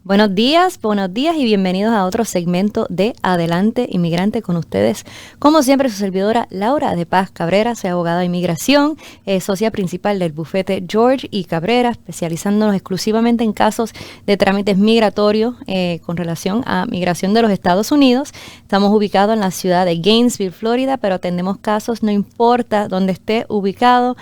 Buenos días y bienvenidos a otro segmento de Adelante Inmigrante con ustedes. Como siempre, su servidora Laura de Paz Cabrera, soy abogada de inmigración, socia principal del bufete George y Cabrera, especializándonos exclusivamente en casos de trámites migratorios con relación a migración de los Estados Unidos. Estamos ubicados en la ciudad de Gainesville, Florida, pero atendemos casos, no importa dónde esté ubicado,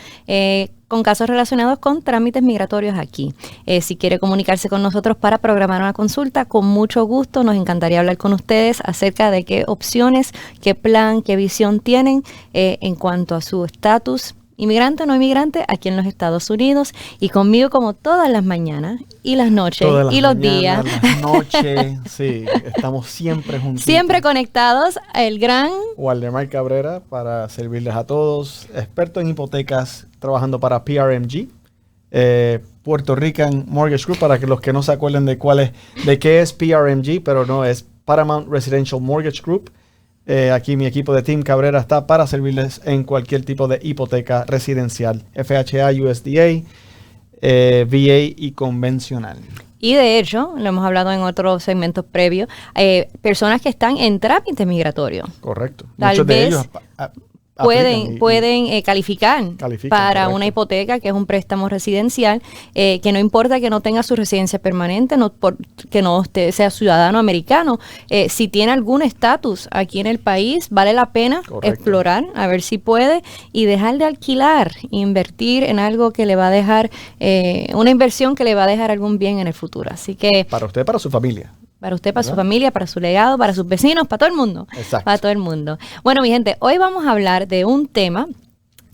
con casos relacionados con trámites migratorios aquí. Si quiere comunicarse con nosotros para programar una consulta, con mucho gusto nos encantaría hablar con ustedes acerca de qué opciones, qué plan, qué visión tienen en cuanto a su estatus inmigrante o no inmigrante aquí en los Estados Unidos. Y conmigo como todas las mañanas y las noches y los días. Las noches, sí, estamos siempre juntos. Siempre conectados, el gran Waldemar Cabrera para servirles a todos. Experto en hipotecas, trabajando para PRMG, Puerto Rican Mortgage Group, para que los que no se acuerden de qué es PRMG, pero no, es Paramount Residential Mortgage Group. Aquí mi equipo de Team Cabrera está para servirles en cualquier tipo de hipoteca residencial, FHA, USDA, VA y convencional. Y de hecho, lo hemos hablado en otros segmentos previos, personas que están en trámite migratorio. Correcto. Muchos de ellos pueden calificar para una hipoteca, que es un préstamo residencial, que no importa que no tenga su residencia permanente, que no sea ciudadano americano. Si tiene algún estatus aquí en el país, vale la pena explorar, a ver si puede, y dejar de alquilar, invertir en algo que le va a dejar, una inversión que le va a dejar algún bien en el futuro. Así que para usted, para su familia. Para usted, para su familia, para su legado, para sus vecinos, para todo el mundo. Exacto. Para todo el mundo. Bueno, mi gente, hoy vamos a hablar de un tema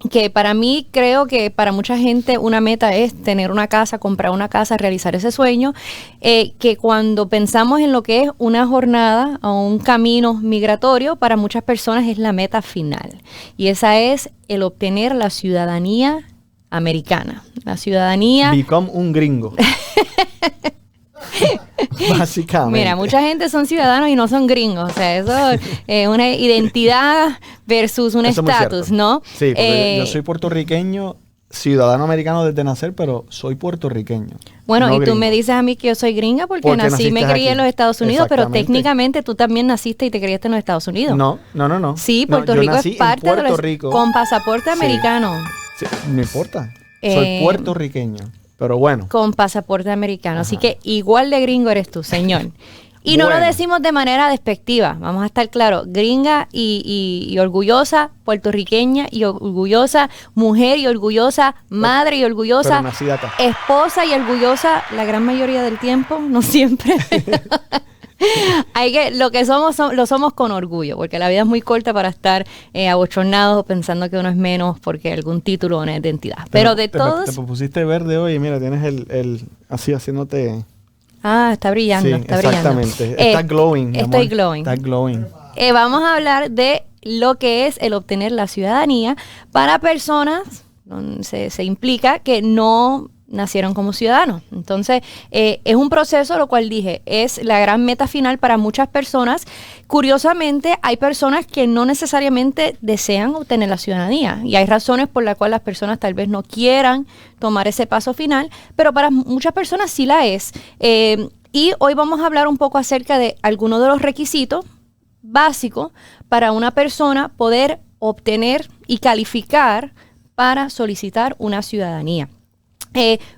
que para mí, creo que para mucha gente una meta es tener una casa, comprar una casa, realizar ese sueño, que cuando pensamos en lo que es una jornada o un camino migratorio, para muchas personas es la meta final. Y esa es el obtener la ciudadanía americana. La ciudadanía... Become un gringo. Básicamente. Mira, mucha gente son ciudadanos y no son gringos. O sea, eso es una identidad versus un estatus, ¿no? Sí, porque yo soy puertorriqueño, ciudadano americano desde nacer, pero soy puertorriqueño. Bueno, no y gringo. Tú me dices a mí que yo soy gringa porque nací y me crié en los Estados Unidos, pero técnicamente tú también naciste y te criaste en los Estados Unidos. No. Sí, Puerto Rico es parte de los... Rico. Con pasaporte americano. Sí, no importa. Soy puertorriqueño. Pero bueno. Con pasaporte americano. Ajá. Así que igual de gringo eres tú, señor. Y no lo decimos de manera despectiva. Vamos a estar claros. Gringa y orgullosa, puertorriqueña y orgullosa, mujer y orgullosa, madre y orgullosa, esposa y orgullosa la gran mayoría del tiempo, no siempre. Lo que somos, lo somos con orgullo, porque la vida es muy corta para estar abochornados o pensando que uno es menos porque algún título o una identidad. Pero de todos... Te pusiste verde hoy y mira, tienes el así haciéndote... Ah, está brillando, sí, está exactamente. brillando. Está glowing. Estoy glowing. Está glowing. Vamos a hablar de lo que es el obtener la ciudadanía para personas, donde se implica que no nacieron como ciudadanos. Entonces, es un proceso, lo cual dije, es la gran meta final para muchas personas. Curiosamente, hay personas que no necesariamente desean obtener la ciudadanía y hay razones por las cuales las personas tal vez no quieran tomar ese paso final, pero para muchas personas sí la es. Y hoy vamos a hablar un poco acerca de algunos de los requisitos básicos para una persona poder obtener y calificar para solicitar una ciudadanía.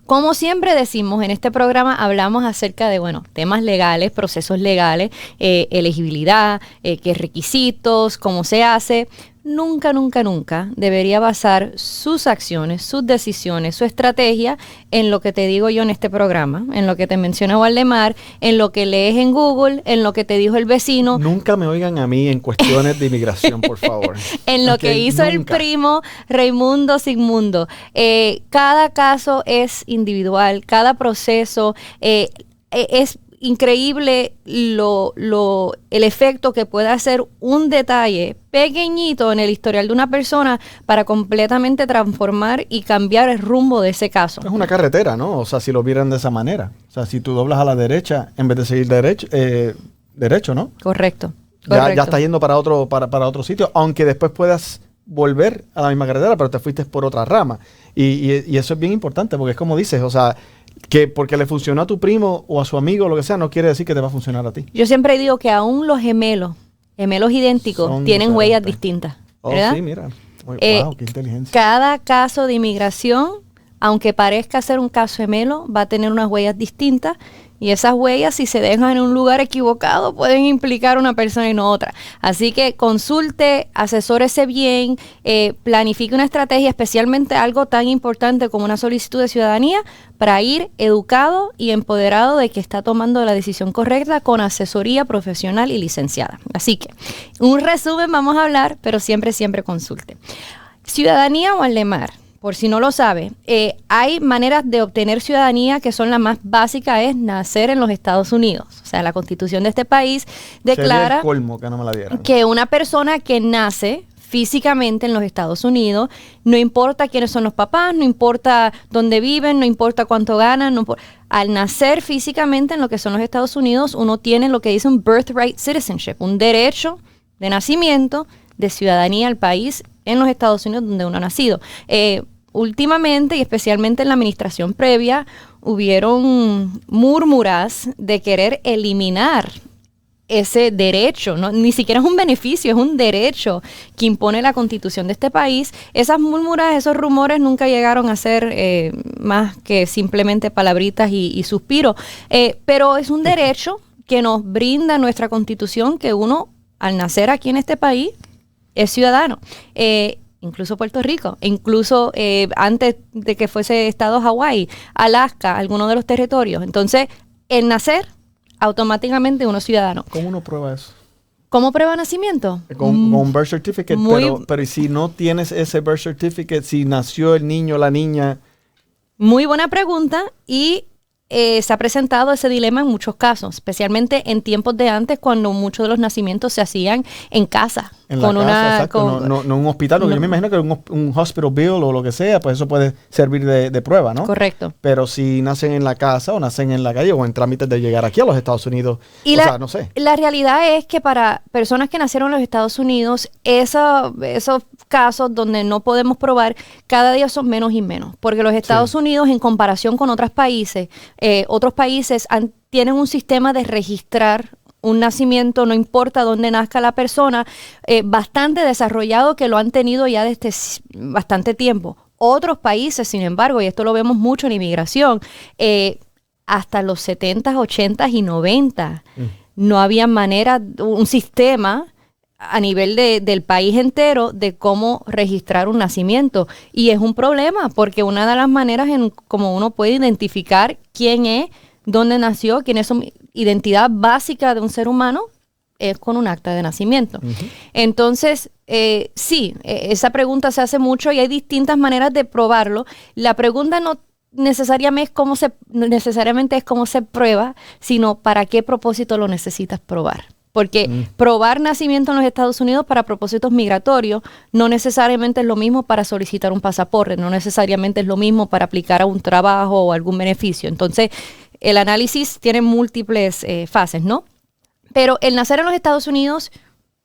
Como siempre decimos en este programa, hablamos acerca de temas legales, procesos legales, elegibilidad, qué requisitos, cómo se hace. Nunca debería basar sus acciones, sus decisiones, su estrategia en lo que te digo yo en este programa, en lo que te menciona Waldemar, en lo que lees en Google, en lo que te dijo el vecino. Nunca me oigan a mí en cuestiones de inmigración, por favor. En lo que hizo el primo Raimundo Sigmundo. Cada caso es individual, cada proceso es increíble el efecto que puede hacer un detalle pequeñito en el historial de una persona para completamente transformar y cambiar el rumbo de ese caso. Es una carretera, ¿no? O sea, si lo vieran de esa manera. O sea, si tú doblas a la derecha en vez de seguir derecho, ¿no? Correcto. Ya estás yendo para otro sitio, aunque después puedas volver a la misma carretera, pero te fuiste por otra rama. Y eso es bien importante, porque es como dices, o sea, que porque le funcionó a tu primo o a su amigo o lo que sea, no quiere decir que te va a funcionar a ti. Yo siempre digo que aún los gemelos idénticos, Son tienen huellas diferentes. distintas, Oh, ¿verdad? sí, mira. Wow, qué inteligencia. Cada caso de inmigración, aunque parezca ser un caso gemelo, va a tener unas huellas distintas. Y esas huellas, si se dejan en un lugar equivocado, pueden implicar a una persona y no otra. Así que consulte, asesórese bien, planifique una estrategia, especialmente algo tan importante como una solicitud de ciudadanía, para ir educado y empoderado de que está tomando la decisión correcta con asesoría profesional y licenciada. Así que, un resumen vamos a hablar, pero siempre consulte. Ciudadanía o Aldemar. Por si no lo sabe, hay maneras de obtener ciudadanía que son la más básica, es nacer en los Estados Unidos. O sea, la Constitución de este país declara Sería el colmo que no me la dieran. que una persona que nace físicamente en los Estados Unidos, no importa quiénes son los papás, no importa dónde viven, no importa cuánto ganan, al nacer físicamente en lo que son los Estados Unidos, uno tiene lo que dice un birthright citizenship, un derecho de nacimiento de ciudadanía al país en los Estados Unidos donde uno ha nacido. Últimamente, y especialmente en la administración previa, hubieron murmuras de querer eliminar ese derecho, ¿no? Ni siquiera es un beneficio, es un derecho que impone la Constitución de este país. Esas murmuras, esos rumores nunca llegaron a ser más que simplemente palabritas y suspiros, pero es un derecho que nos brinda nuestra Constitución, que uno, al nacer aquí en este país, es ciudadano. Incluso Puerto Rico, incluso antes de que fuese estado Hawái, Alaska, algunos de los territorios. Entonces, el nacer, automáticamente uno es ciudadano. ¿Cómo uno prueba eso? ¿Cómo prueba nacimiento? Con un birth certificate, pero ¿y si no tienes ese birth certificate, si nació el niño o la niña? Muy buena pregunta, y se ha presentado ese dilema en muchos casos, especialmente en tiempos de antes, cuando muchos de los nacimientos se hacían en casa. En la casa, exacto, no en un hospital. Yo me imagino que un hospital bill o lo que sea, pues eso puede servir de prueba, ¿no? Correcto. Pero si nacen en la casa o nacen en la calle o en trámites de llegar aquí a los Estados Unidos, no sé. La realidad es que para personas que nacieron en los Estados Unidos, esos casos donde no podemos probar, cada día son menos y menos. Porque los Estados Unidos, en comparación con otros países tienen un sistema de registrar un nacimiento, no importa dónde nazca la persona, bastante desarrollado, que lo han tenido ya desde bastante tiempo. Otros países, sin embargo, y esto lo vemos mucho en inmigración, hasta los 70s, 80s y 90s, no había manera, un sistema a nivel del país entero de cómo registrar un nacimiento. Y es un problema, porque una de las maneras en cómo uno puede identificar quién es, dónde nació, quién es su identidad básica de un ser humano, es con un acta de nacimiento. Entonces, esa pregunta se hace mucho y hay distintas maneras de probarlo. La pregunta no necesariamente es cómo se prueba, sino para qué propósito lo necesitas probar. Porque probar nacimiento en los Estados Unidos para propósitos migratorios no necesariamente es lo mismo para solicitar un pasaporte, no necesariamente es lo mismo para aplicar a un trabajo o algún beneficio. Entonces, el análisis tiene múltiples fases, ¿no? Pero el nacer en los Estados Unidos,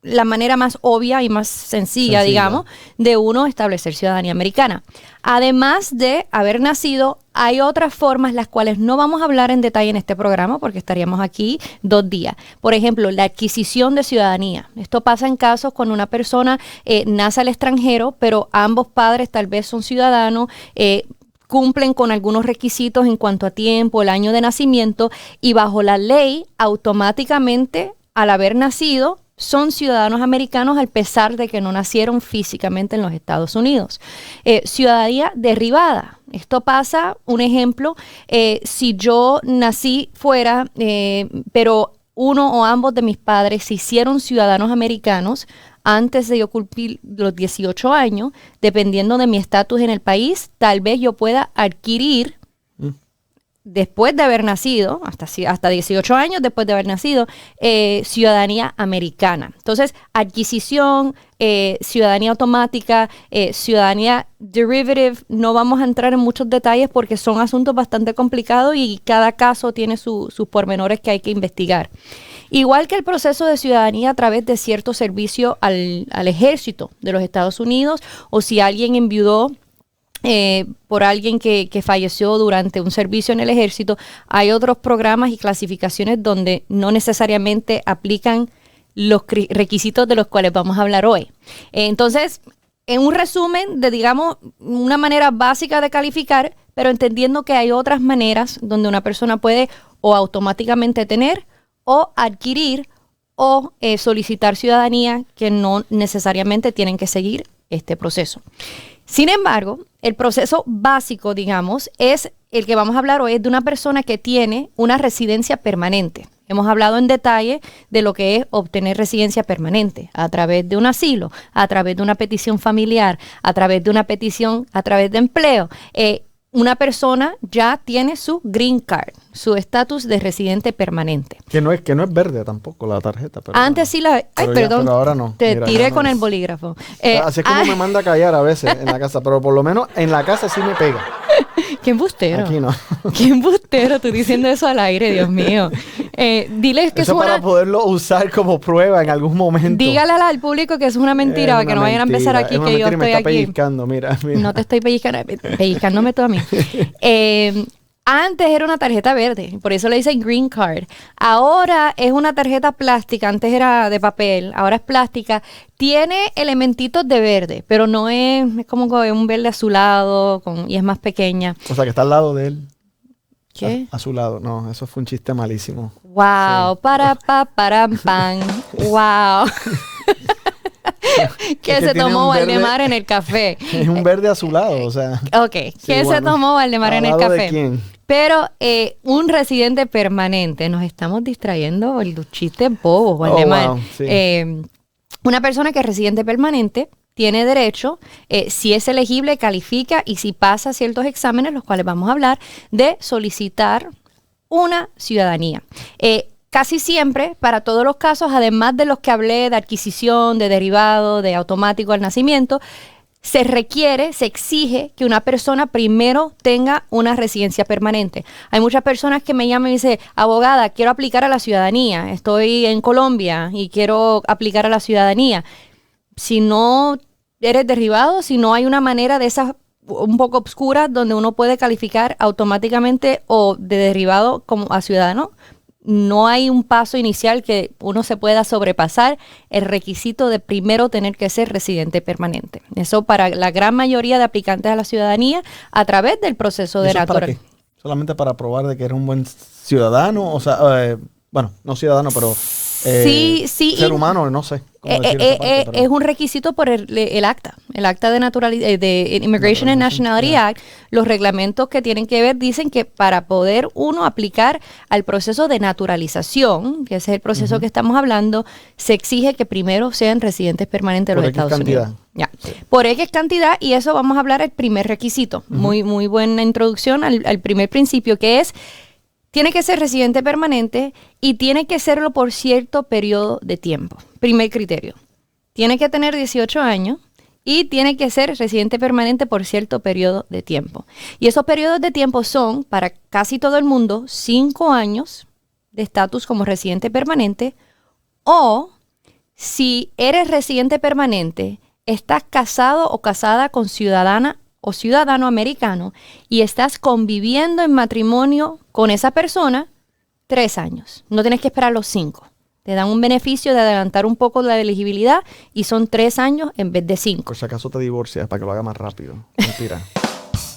la manera más obvia y más sencilla, digamos, de uno establecer ciudadanía americana. Además de haber nacido, hay otras formas las cuales no vamos a hablar en detalle en este programa porque estaríamos aquí 2 días. Por ejemplo, la adquisición de ciudadanía. Esto pasa en casos cuando una persona nace al extranjero, pero ambos padres tal vez son ciudadanos, cumplen con algunos requisitos en cuanto a tiempo, el año de nacimiento, y bajo la ley, automáticamente, al haber nacido, son ciudadanos americanos a pesar de que no nacieron físicamente en los Estados Unidos. Ciudadanía derivada. Esto pasa, un ejemplo, si yo nací fuera, pero uno o ambos de mis padres se hicieron ciudadanos americanos antes de yo cumplir los 18 años, dependiendo de mi estatus en el país, tal vez yo pueda adquirir, después de haber nacido, hasta 18 años después de haber nacido, ciudadanía americana. Entonces, adquisición, ciudadanía automática, ciudadanía derivative, no vamos a entrar en muchos detalles porque son asuntos bastante complicados y cada caso tiene sus pormenores que hay que investigar. Igual que el proceso de ciudadanía a través de cierto servicio al ejército de los Estados Unidos, o si alguien enviudó por alguien que falleció durante un servicio en el ejército, hay otros programas y clasificaciones donde no necesariamente aplican los requisitos de los cuales vamos a hablar hoy. Entonces, en un resumen de, digamos, una manera básica de calificar, pero entendiendo que hay otras maneras donde una persona puede o automáticamente tener o adquirir o solicitar ciudadanía, que no necesariamente tienen que seguir este proceso. Sin embargo, el proceso básico, digamos, es el que vamos a hablar hoy, es de una persona que tiene una residencia permanente. Hemos hablado en detalle de lo que es obtener residencia permanente a través de un asilo, a través de una petición familiar, a través de una petición, a través de empleo. Una persona ya tiene su green card, su estatus de residente permanente. Que no es verde tampoco la tarjeta. Pero antes sí la... Ay, perdón. Pero ahora no. Te Mira, tiré no con es. el bolígrafo. Así es como me manda a callar a veces en la casa, pero por lo menos en la casa sí me pega. ¡Qué embustero! Aquí no. ¡Qué embustero! Tú diciendo eso al aire, Dios mío. Diles que eso es para una... poderlo usar como prueba en algún momento. Dígale al público que es una mentira, Es que no una vayan a empezar mentira, aquí, es una que yo mentira y me estoy está aquí. pellizcando, mira. No te estoy pellizcándome tú a mí. Antes era una tarjeta verde, por eso le dicen green card. Ahora es una tarjeta plástica, antes era de papel, ahora es plástica. Tiene elementitos de verde, pero no es como un verde azulado y es más pequeña. O sea, que está al lado de él. ¿Qué? A su lado. No, eso fue un chiste malísimo. Wow, Sí. param, pan. Wow. ¿Qué Es que se tiene tomó un verde- Valdemar en el café? Es un verde azulado, o sea. Ok, ¿qué se bueno. tomó Valdemar en el ¿Al lado de café? quién? Pero un residente permanente, nos estamos distrayendo los chistes bobos, Valdemar. wow, sí. Una persona que es residente permanente tiene derecho, si es elegible, califica y si pasa ciertos exámenes, los cuales vamos a hablar, de solicitar una ciudadanía. Casi siempre, para todos los casos, además de los que hablé de adquisición, de derivado, de automático al nacimiento, se exige que una persona primero tenga una residencia permanente. Hay muchas personas que me llaman y dicen, abogada, quiero aplicar a la ciudadanía, estoy en Colombia y quiero aplicar a la ciudadanía. Si no eres derivado, si no hay una manera de esas un poco obscura donde uno puede calificar automáticamente o de derivado como a ciudadano, no hay un paso inicial que uno se pueda sobrepasar el requisito de primero tener que ser residente permanente. Eso para la gran mayoría de aplicantes a la ciudadanía a través del proceso de ¿Eso es para naturalización. qué? Solamente para probar de que eres un buen ciudadano, o sea, bueno, no ciudadano, pero Sí, ser humano, no sé. cómo decir esa parte, pero- Es un requisito por el acta de Immigration and Nationality Act. Los reglamentos que tienen que ver dicen que para poder uno aplicar al proceso de naturalización, que ese es el proceso que estamos hablando, se exige que primero sean residentes permanentes de Por los X Estados cantidad. Unidos. Ya. Por X cantidad, y eso vamos a hablar el primer requisito. Muy buena introducción al primer principio, que es tiene que ser residente permanente y tiene que serlo por cierto periodo de tiempo. Primer criterio. Tiene que tener 18 años y tiene que ser residente permanente por cierto periodo de tiempo. Y esos periodos de tiempo son, para casi todo el mundo, 5 años de estatus como residente permanente, o si eres residente permanente, estás casado o casada con ciudadana o ciudadano americano y estás conviviendo en matrimonio con esa persona 3 años. No tienes que esperar los 5. Te dan un beneficio de adelantar un poco la elegibilidad y son 3 años en vez de 5. Por si acaso te divorcias para que lo haga más rápido. Mentira.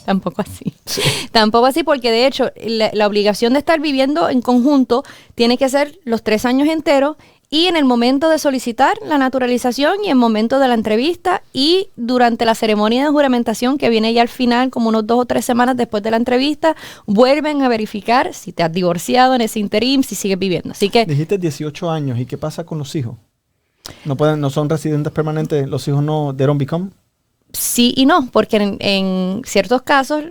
Tampoco así. Sí. Tampoco así porque de hecho la obligación de estar viviendo en conjunto tiene que ser los 3 años enteros y en el momento de solicitar la naturalización y en el momento de la entrevista y durante la ceremonia de juramentación que viene ya al final, como unos 2 o 3 semanas después de la entrevista, vuelven a verificar si te has divorciado en ese interim, si sigues viviendo. Así que Dijiste 18 años. ¿Y qué pasa con los hijos? No son residentes permanentes. Los hijos no, they don't become. sí y no, porque en ciertos casos,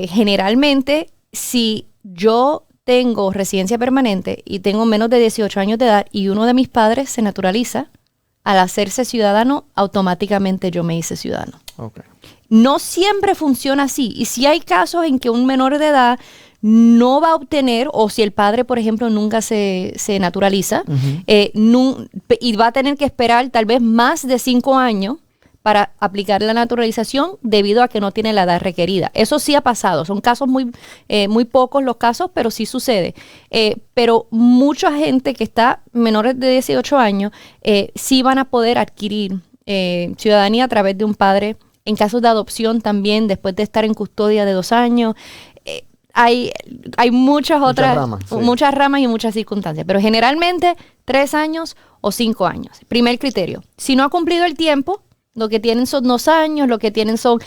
generalmente, si yo tengo residencia permanente y tengo menos de 18 años de edad y uno de mis padres se naturaliza, al hacerse ciudadano, automáticamente yo me hice ciudadano. Okay. No siempre funciona así. Y si hay casos en que un menor de edad no va a obtener, o si el padre, por ejemplo, nunca se naturaliza, y va a tener que esperar tal vez más de 5 años para aplicar la naturalización debido a que no tiene la edad requerida. Eso sí ha pasado. Son casos muy pocos los casos, pero sí sucede. Pero mucha gente que está menores de 18 años sí van a poder adquirir ciudadanía a través de un padre. En casos de adopción también, después de estar en custodia de 2 años. Hay muchas ramas y muchas circunstancias, pero generalmente 3 años o 5 años. Primer criterio, si no ha cumplido el tiempo, lo que tienen son 2 años, lo que tienen son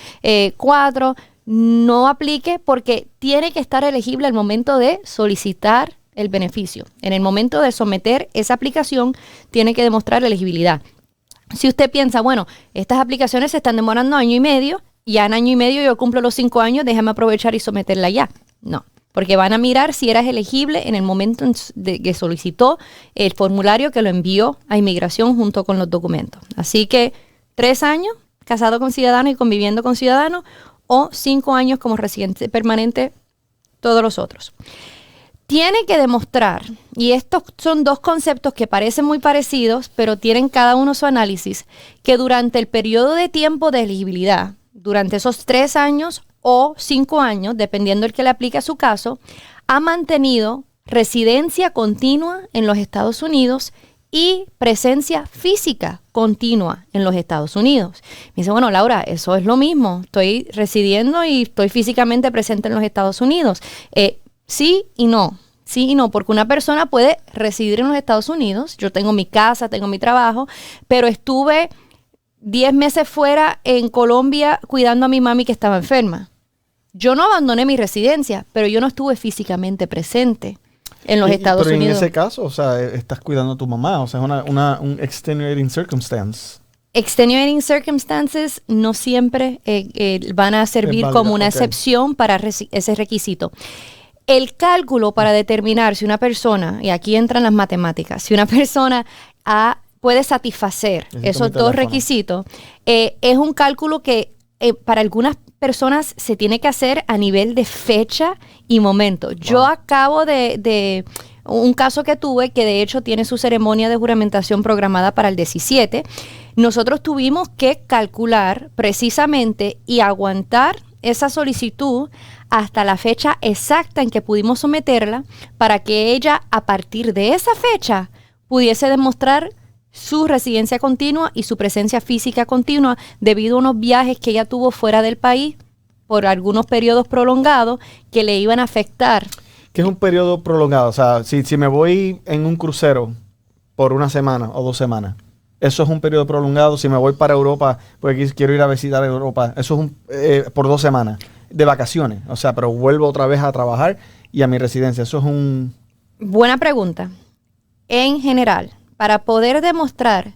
4, no aplique porque tiene que estar elegible al momento de solicitar el beneficio. En el momento de someter esa aplicación, tiene que demostrar elegibilidad. Si usted piensa, bueno, estas aplicaciones se están demorando 1 año y medio, ya en 1 año y medio yo cumplo los 5 años, déjame aprovechar y someterla ya. No, porque van a mirar si eras elegible en el momento de que solicitó el formulario que lo envió a inmigración junto con los documentos. Así que 3 años casado con ciudadano y conviviendo con ciudadano o 5 años como residente permanente, todos los otros. Tiene que demostrar, y estos son 2 conceptos que parecen muy parecidos, pero tienen cada uno su análisis, que durante el periodo de tiempo de elegibilidad, durante esos 3 años o 5 años, dependiendo del que le aplique a su caso, ha mantenido residencia continua en los Estados Unidos y presencia física continua en los Estados Unidos. Me dice, bueno, Laura, eso es lo mismo. Estoy residiendo y estoy físicamente presente en los Estados Unidos. Sí y no. Sí y no, porque una persona puede residir en los Estados Unidos. Yo tengo mi casa, tengo mi trabajo, pero estuve 10 meses fuera en Colombia cuidando a mi mami que estaba enferma. Yo no abandoné mi residencia, pero yo no estuve físicamente presente en los Estados Unidos. Pero en ese caso, o sea, estás cuidando a tu mamá, o sea, es un extenuating circumstance. Extenuating circumstances no siempre van a servir como una excepción para ese requisito. El cálculo para determinar si una persona, y aquí entran las matemáticas, si una persona puede satisfacer esos 2 requisitos, es un cálculo que para algunas personas se tiene que hacer a nivel de fecha y momento. Wow. Yo acabo de un caso que tuve que de hecho tiene su ceremonia de juramentación programada para el 17. Nosotros tuvimos que calcular precisamente y aguantar esa solicitud hasta la fecha exacta en que pudimos someterla para que ella a partir de esa fecha pudiese demostrar su residencia continua y su presencia física continua debido a unos viajes que ella tuvo fuera del país por algunos periodos prolongados que le iban a afectar. ¿Qué es un periodo prolongado? O sea, si me voy en un crucero por 1 semana o 2 semanas, eso es un periodo prolongado. Si me voy para Europa, porque quiero ir a visitar Europa, eso es por 2 semanas de vacaciones. O sea, pero vuelvo otra vez a trabajar y a mi residencia. Eso es un... Buena pregunta. En general, para poder demostrar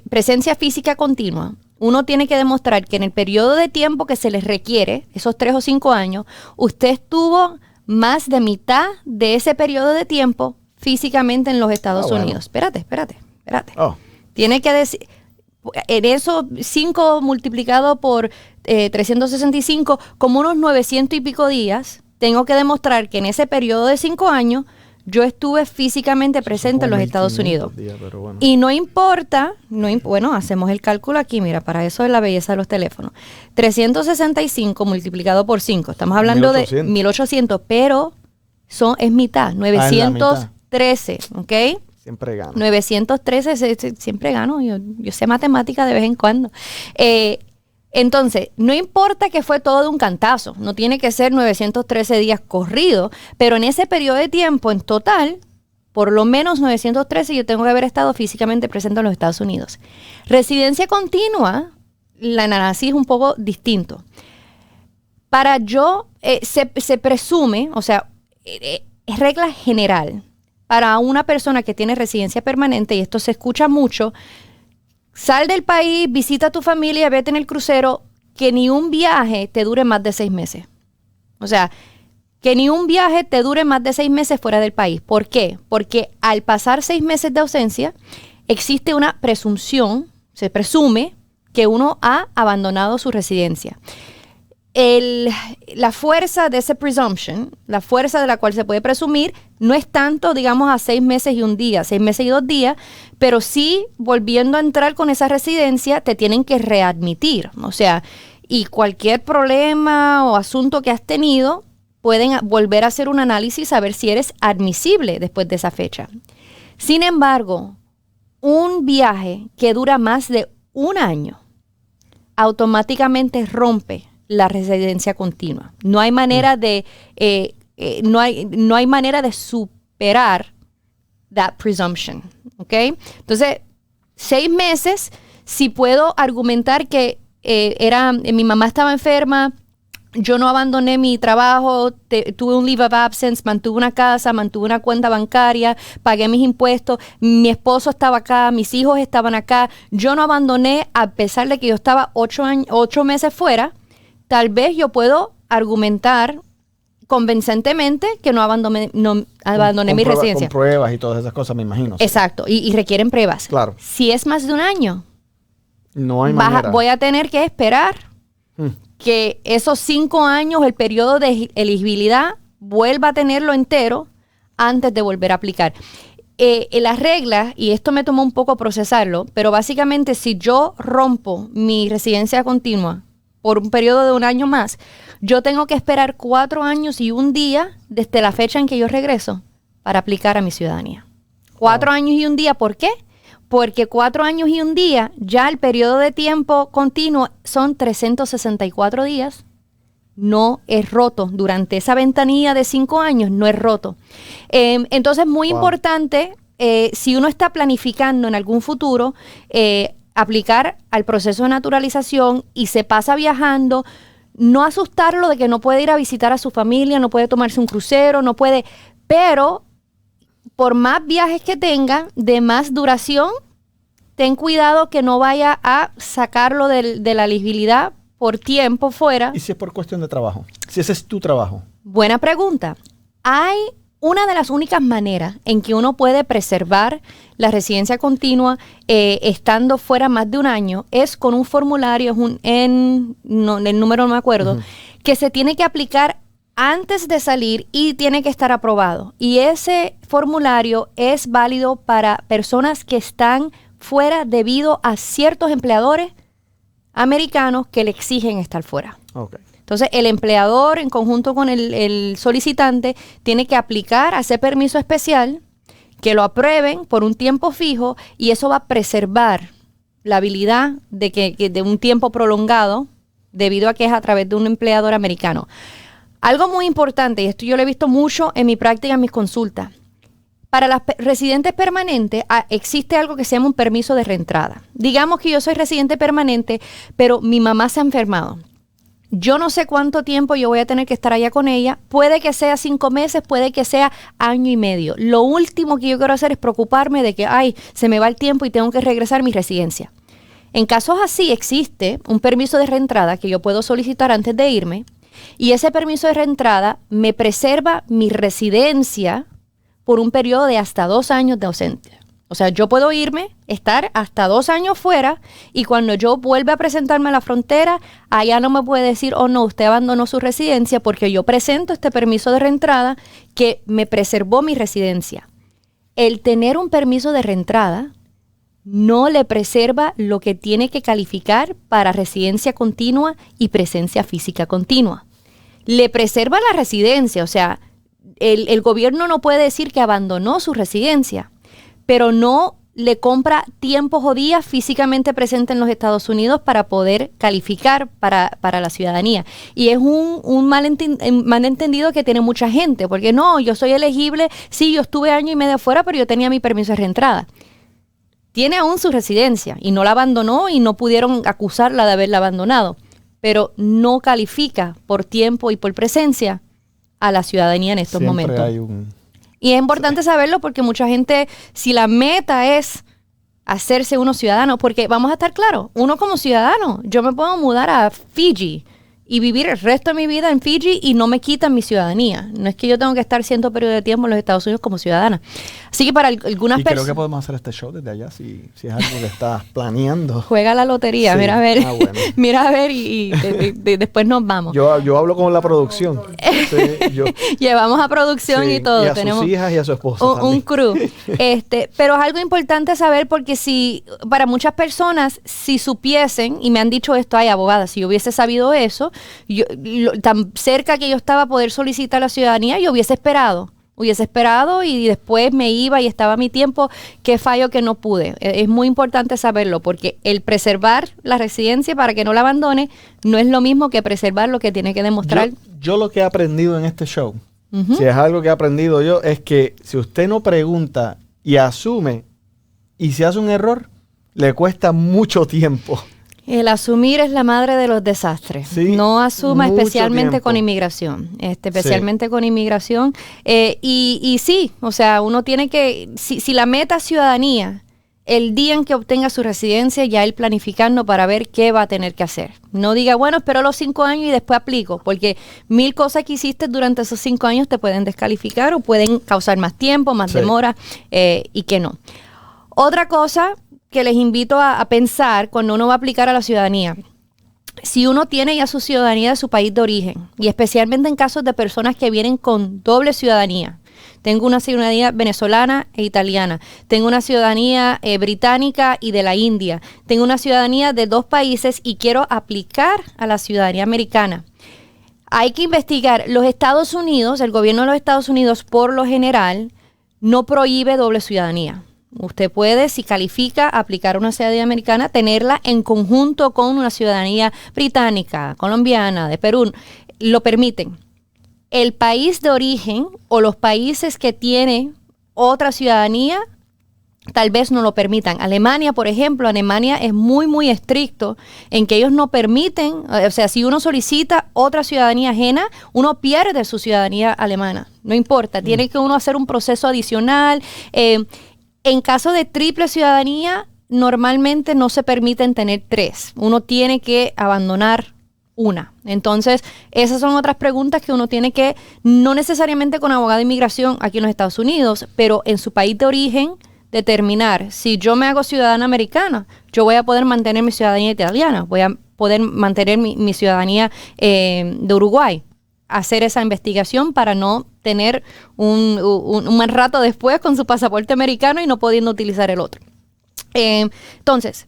presencia física continua, uno tiene que demostrar que en el periodo de tiempo que se les requiere, esos 3 o 5 años, usted estuvo más de mitad de ese periodo de tiempo físicamente en los Estados Unidos. Espérate. Oh. Tiene que decir, en eso 5 multiplicado por 365, como unos 900 y pico días, tengo que demostrar que en ese periodo de 5 años yo estuve físicamente presente en los Estados Unidos. Bueno. Y no importa, bueno, hacemos el cálculo aquí, mira, para eso es la belleza de los teléfonos. 365 multiplicado por 5, estamos hablando 1800. De 1800, pero es mitad, 913, ¿ok? Siempre gano. 913, siempre gano, yo sé matemática de vez en cuando. Entonces, no importa que fue todo de un cantazo, no tiene que ser 913 días corridos, pero en ese periodo de tiempo, en total, por lo menos 913 yo tengo que haber estado físicamente presente en los Estados Unidos. Residencia continua, la análisis es un poco distinto. Para se presume, o sea, es regla general, para una persona que tiene residencia permanente, y esto se escucha mucho, sal del país, visita a tu familia, vete en el crucero, que ni un viaje te dure más de 6 meses. O sea, que ni un viaje te dure más de 6 meses fuera del país. ¿Por qué? Porque al pasar 6 meses de ausencia, existe una presunción, se presume que uno ha abandonado su residencia. la fuerza de ese presumption, la fuerza de la cual se puede presumir, no es tanto, digamos, a 6 meses y 1 día, 6 meses y 2 días, pero sí, volviendo a entrar con esa residencia, te tienen que readmitir. O sea, y cualquier problema o asunto que has tenido, pueden volver a hacer un análisis a ver si eres admisible después de esa fecha. Sin embargo, un viaje que dura más de 1 año automáticamente rompe la residencia continua. No hay manera de no hay manera de superar that presumption, ¿ok? Entonces, 6 meses, si puedo argumentar que mi mamá estaba enferma, yo no abandoné mi trabajo, tuve un leave of absence, mantuve una casa, mantuve una cuenta bancaria, pagué mis impuestos, mi esposo estaba acá, mis hijos estaban acá, yo no abandoné a pesar de que yo estaba 8 meses fuera. Tal vez yo puedo argumentar convincentemente que no abandoné mi residencia. Con pruebas y todas esas cosas, me imagino. Exacto, y requieren pruebas. Claro. Si es más de 1 año, no hay manera. Voy a tener que esperar que esos 5 años, el periodo de elegibilidad, vuelva a tenerlo entero antes de volver a aplicar. Las reglas, y esto me tomó un poco procesarlo, pero básicamente si yo rompo mi residencia continua por un periodo de 1 año más, yo tengo que esperar 4 años y 1 día desde la fecha en que yo regreso para aplicar a mi ciudadanía. 4 años y 1 día, ¿por qué? Porque 4 años y 1 día, ya el periodo de tiempo continuo son 364 días, no es roto. Durante esa ventanilla de 5 años no es roto. Entonces, muy importante, si uno está planificando en algún futuro, aplicar al proceso de naturalización y se pasa viajando, no asustarlo de que no puede ir a visitar a su familia, no puede tomarse un crucero, no puede, pero por más viajes que tenga de más duración, ten cuidado que no vaya a sacarlo de la elegibilidad por tiempo fuera. ¿Y si es por cuestión de trabajo? Si ese es tu trabajo. Buena pregunta. Hay una de las únicas maneras en que uno puede preservar la residencia continua estando fuera más de 1 año es con un formulario, el número no me acuerdo, que se tiene que aplicar antes de salir y tiene que estar aprobado. Y ese formulario es válido para personas que están fuera debido a ciertos empleadores americanos que le exigen estar fuera. Okay. Entonces, el empleador, en conjunto con el solicitante, tiene que aplicar a ese permiso especial, que lo aprueben por un tiempo fijo, y eso va a preservar la habilidad de que de un tiempo prolongado, debido a que es a través de un empleador americano. Algo muy importante, y esto yo lo he visto mucho en mi práctica, en mis consultas. Para las residentes permanentes existe algo que se llama un permiso de reentrada. Digamos que yo soy residente permanente, pero mi mamá se ha enfermado. Yo no sé cuánto tiempo yo voy a tener que estar allá con ella. Puede que sea 5 meses, puede que sea 1 año y medio. Lo último que yo quiero hacer es preocuparme de que, se me va el tiempo y tengo que regresar a mi residencia. En casos así existe un permiso de reentrada que yo puedo solicitar antes de irme, y ese permiso de reentrada me preserva mi residencia por un periodo de hasta 2 años de ausencia. O sea, yo puedo irme, estar hasta 2 años fuera, y cuando yo vuelva a presentarme a la frontera, allá no me puede decir, oh no, usted abandonó su residencia, porque yo presento este permiso de reentrada que me preservó mi residencia. El tener un permiso de reentrada no le preserva lo que tiene que calificar para residencia continua y presencia física continua. Le preserva la residencia, o sea, el gobierno no puede decir que abandonó su residencia, pero no le compra tiempos o días físicamente presente en los Estados Unidos para poder calificar para la ciudadanía. Y es un malentendido que tiene mucha gente, porque no, yo soy elegible, sí, yo estuve 1 año y medio fuera, pero yo tenía mi permiso de reentrada. Tiene aún su residencia y no la abandonó y no pudieron acusarla de haberla abandonado, pero no califica por tiempo y por presencia a la ciudadanía en estos Siempre momentos. Y es importante saberlo porque mucha gente, si la meta es hacerse uno ciudadano, porque vamos a estar claros, uno como ciudadano, yo me puedo mudar a Fiji y vivir el resto de mi vida en Fiji y no me quitan mi ciudadanía. No es que yo tengo que estar cierto periodo de tiempo en los Estados Unidos como ciudadana. Así que para algunas personas... Y creo que podemos hacer este show desde allá si es algo que estás planeando. Juega la lotería, sí. Mira a ver. Bueno. Mira a ver y después nos vamos. Yo hablo con la producción. Sí, llevamos a producción y todo. Y a sus hijas y a su esposo un crew. Pero es algo importante saber porque para muchas personas, si supiesen, y me han dicho esto, ay, abogada, si yo hubiese sabido eso, tan cerca que yo estaba a poder solicitar la ciudadanía, yo hubiese esperado y después me iba y estaba mi tiempo. Qué fallo que no pude. Es muy importante saberlo porque el preservar la residencia para que no la abandone no es lo mismo que preservar lo que tiene que demostrar. Yo lo que he aprendido en este show, si es algo que he aprendido yo, es que si usted no pregunta y asume y se hace un error, le cuesta mucho tiempo. El asumir es la madre de los desastres. Sí, no asuma especialmente con inmigración. Con inmigración. Y sí, o sea, uno tiene que... Si la meta es ciudadanía, el día en que obtenga su residencia, ya él planificando para ver qué va a tener que hacer. No diga, bueno, espero los 5 años y después aplico, porque 1000 cosas que hiciste durante esos 5 años te pueden descalificar o pueden causar más tiempo, más demora, y que no. Otra cosa que les invito a pensar cuando uno va a aplicar a la ciudadanía. Si uno tiene ya su ciudadanía de su país de origen, y especialmente en casos de personas que vienen con doble ciudadanía. Tengo una ciudadanía venezolana e italiana. Tengo una ciudadanía británica y de la India. Tengo una ciudadanía de 2 países y quiero aplicar a la ciudadanía americana. Hay que investigar. Los Estados Unidos, el gobierno de los Estados Unidos, por lo general, no prohíbe doble ciudadanía. Usted puede, si califica, aplicar una ciudadanía americana, tenerla en conjunto con una ciudadanía británica, colombiana, de Perú. Lo permiten. El país de origen o los países que tienen otra ciudadanía tal vez no lo permitan. Alemania, por ejemplo, Alemania es muy, muy estricto en que ellos no permiten, o sea, si uno solicita otra ciudadanía ajena, uno pierde su ciudadanía alemana. No importa, tiene que uno hacer un proceso adicional. En caso de triple ciudadanía, normalmente no se permiten tener 3. Uno tiene que abandonar una. Entonces, esas son otras preguntas que uno tiene que, no necesariamente con abogado de inmigración aquí en los Estados Unidos, pero en su país de origen, determinar si yo me hago ciudadana americana, yo voy a poder mantener mi ciudadanía italiana, voy a poder mantener mi ciudadanía de Uruguay. Hacer esa investigación para no tener un mal rato después con su pasaporte americano y no pudiendo utilizar el otro. Entonces,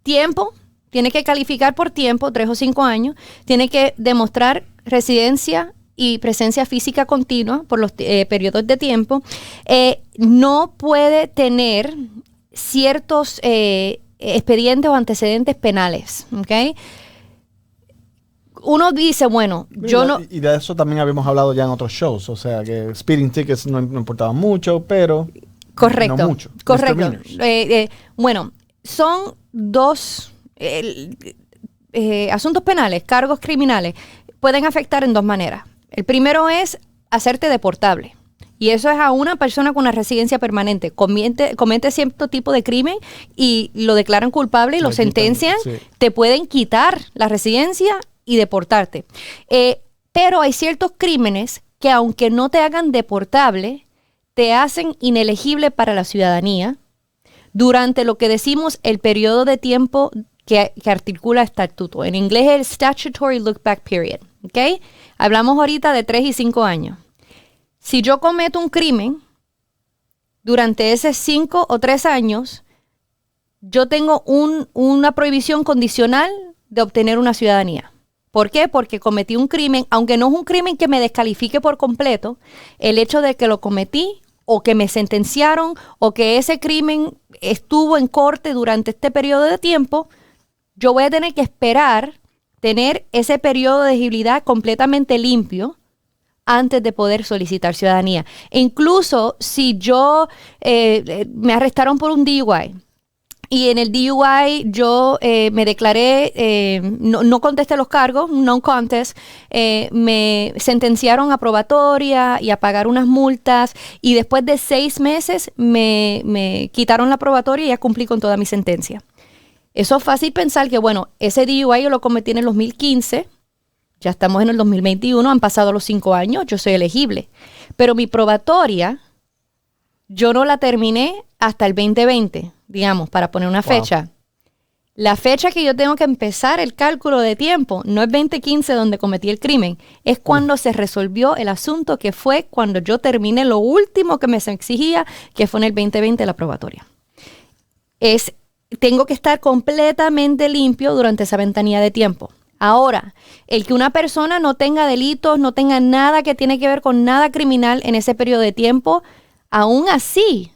tiempo, tiene que calificar por tiempo, 3 o 5 años, tiene que demostrar residencia y presencia física continua por los periodos de tiempo. No puede tener ciertos expedientes o antecedentes penales, ¿ok? Uno dice, bueno, yo no... Y de eso también habíamos hablado ya en otros shows, o sea, que speeding tickets no importaban mucho, pero... Correcto, no mucho. Correcto. Bueno, son 2 asuntos penales, cargos criminales, pueden afectar en 2 maneras. El primero es hacerte deportable. Y eso es a una persona con una residencia permanente. Comete cierto tipo de crimen y lo declaran culpable y lo sentencian. Sí. Te pueden quitar la residencia y deportarte. Pero hay ciertos crímenes que aunque no te hagan deportable, te hacen inelegible para la ciudadanía durante lo que decimos el periodo de tiempo que articula el estatuto. En inglés es el Statutory Look Back Period. ¿Okay? Hablamos ahorita de 3 y 5 años. Si yo cometo un crimen, durante esos 5 o 3 años, yo tengo una prohibición condicional de obtener una ciudadanía. ¿Por qué? Porque cometí un crimen, aunque no es un crimen que me descalifique por completo, el hecho de que lo cometí o que me sentenciaron o que ese crimen estuvo en corte durante este periodo de tiempo, yo voy a tener que esperar tener ese periodo de elegibilidad completamente limpio antes de poder solicitar ciudadanía. E incluso si yo me arrestaron por un DUI y en el DUI yo me declaré, no contesté los cargos, no contest, me sentenciaron a probatoria y a pagar unas multas y después de 6 meses me quitaron la probatoria y ya cumplí con toda mi sentencia. Eso es fácil pensar que, bueno, ese DUI yo lo cometí en el 2015, ya estamos en el 2021, han pasado los 5 años, yo soy elegible. Pero mi probatoria, yo no la terminé hasta el 2020, digamos, para poner una fecha. La fecha que yo tengo que empezar el cálculo de tiempo no es 2015 donde cometí el crimen, es cuando se resolvió el asunto, que fue cuando yo terminé lo último que me se exigía, que fue en el 2020 la probatoria. Tengo que estar completamente limpio durante esa ventanilla de tiempo. Ahora, el que una persona no tenga delitos, no tenga nada que tiene que ver con nada criminal en ese periodo de tiempo, aún así,